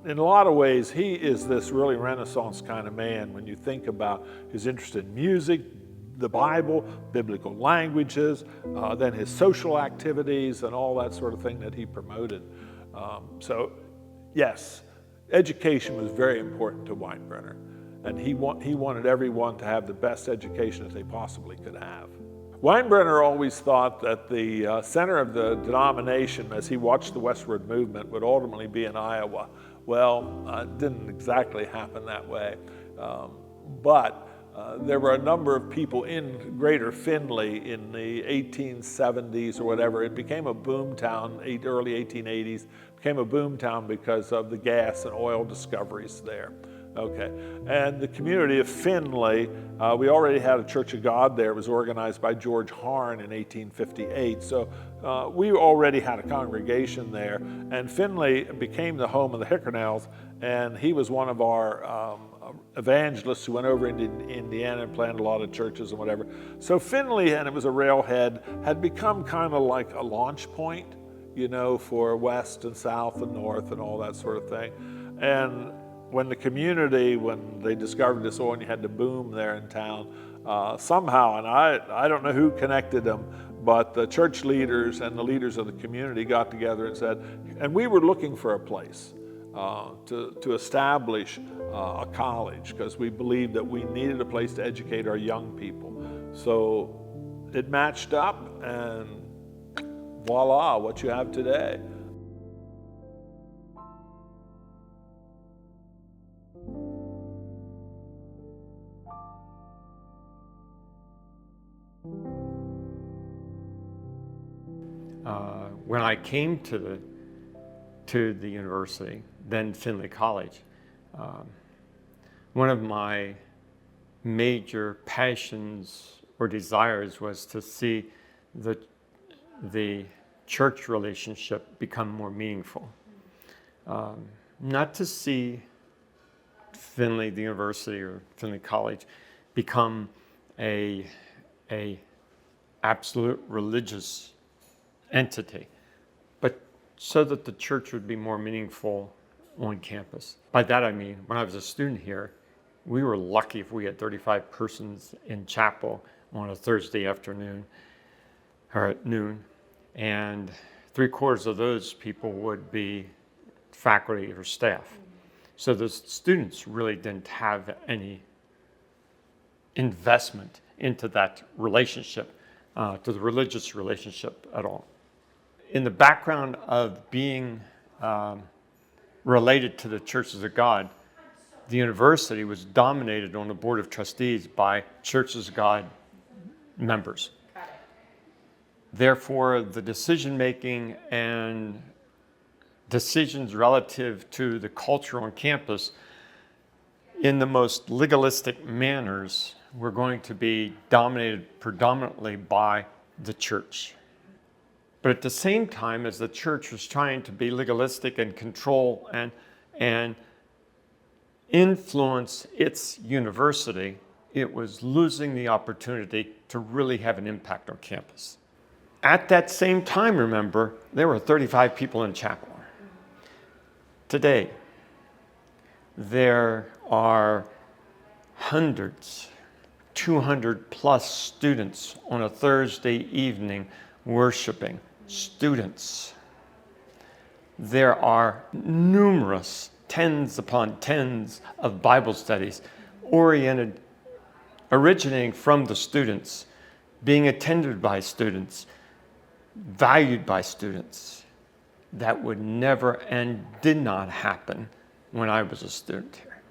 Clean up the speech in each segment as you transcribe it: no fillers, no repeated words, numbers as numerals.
in a lot of ways, he is this really Renaissance kind of man when you think about his interest in music, the Bible, biblical languages, then his social activities and all that sort of thing that he promoted. So yes, education was very important to Weinbrenner, and he wanted everyone to have the best education that they possibly could have. Weinbrenner always thought that the center of the denomination, as he watched the westward movement, would ultimately be in Iowa. Well, it didn't exactly happen that way, but there were a number of people in Greater Findlay in the 1870s or whatever. It became a boom town, early 1880s, became a boom town because of the gas and oil discoveries there. Okay, and the community of Findlay, we already had a Church of God there. It was organized by George Harn in 1858. So we already had a congregation there, and Findlay became the home of the Hickernells, and he was one of our evangelists who went over into Indiana and planted a lot of churches and whatever. So Findlay, and it was a railhead, had become kind of like a launch point, you know, for west and south and north and all that sort of thing. And when the community, when they discovered this oil and you had to boom there in town, somehow, and I don't know who connected them, but the church leaders and the leaders of the community got together and said, and we were looking for a place to establish a college, because we believed that we needed a place to educate our young people. So it matched up, and voila, what you have today. When I came to the university, then Findlay College, one of my major passions or desires was to see the church relationship become more meaningful. Not to see Findlay, the university, or Findlay College become a absolute religious entity, but so that the church would be more meaningful on campus. By that I mean, when I was a student here, we were lucky if we had 35 persons in chapel on a Thursday afternoon or at noon, and 3/4 of those people would be faculty or staff. So the students really didn't have any investment into that relationship, to the religious relationship at all. In the background of being related to the Churches of God, the university was dominated on the board of trustees by Churches of God members. Therefore, the decision-making and decisions relative to the culture on campus in the most legalistic manners were going to be dominated predominantly by the church. But at the same time, as the church was trying to be legalistic and control and influence its university, it was losing the opportunity to really have an impact on campus. At that same time, remember, there were 35 people in chapel. Today, there are hundreds, 200 plus students on a Thursday evening worshiping. Students. There are numerous, tens upon tens of Bible studies originating from the students, being attended by students, valued by students. That would never and did not happen when I was a student here.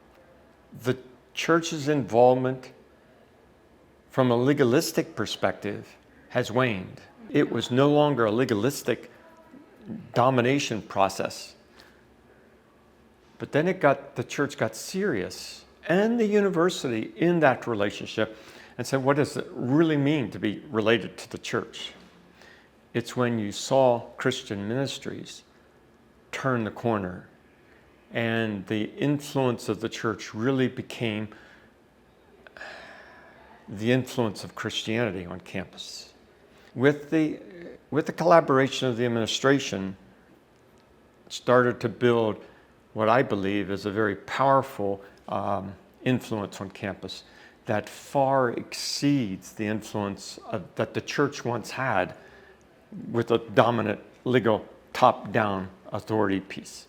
The church's involvement from a legalistic perspective has waned. It was no longer a legalistic domination process. But then the church got serious, and the university in that relationship, and said, what does it really mean to be related to the church? It's when you saw Christian ministries turn the corner, and the influence of the church really became the influence of Christianity on campus. With the collaboration of the administration, started to build what I believe is a very powerful influence on campus that far exceeds the influence that the church once had with a dominant legal top-down authority piece.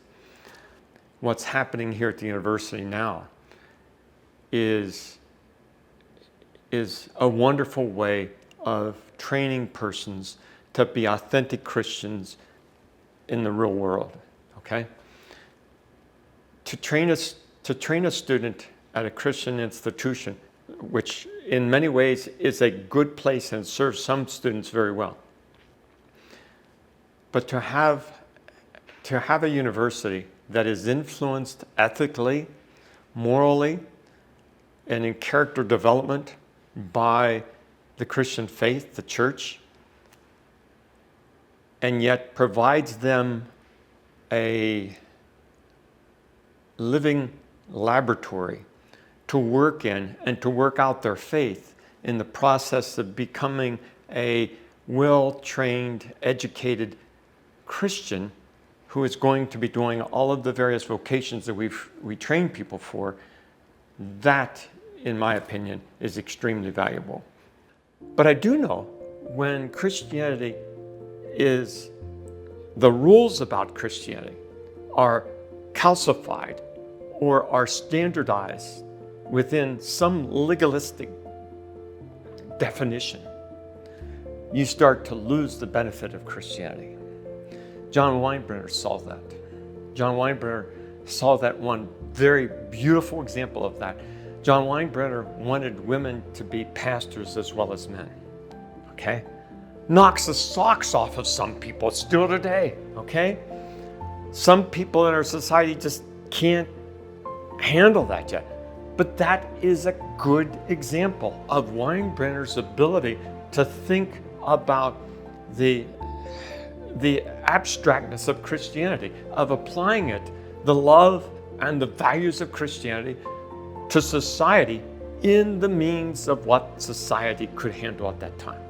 What's happening here at the university now is a wonderful way of training persons to be authentic Christians in the real world, okay? To train a student at a Christian institution, which in many ways is a good place and serves some students very well. But to have a university that is influenced ethically, morally, and in character development by the Christian faith, the church, and yet provides them a living laboratory to work in and to work out their faith in the process of becoming a well-trained, educated Christian who is going to be doing all of the various vocations that we train people for. That, in my opinion, is extremely valuable. But I do know when Christianity is, the rules about Christianity are calcified or are standardized within some legalistic definition, you start to lose the benefit of Christianity. John Weinbrenner saw that. John Weinbrenner saw that one very beautiful example of that. John Weinbrenner wanted women to be pastors as well as men, okay? Knocks the socks off of some people still today, okay? Some people in our society just can't handle that yet. But that is a good example of Weinbrenner's ability to think about the abstractness of Christianity, of applying it, the love and the values of Christianity to society in the means of what society could handle at that time.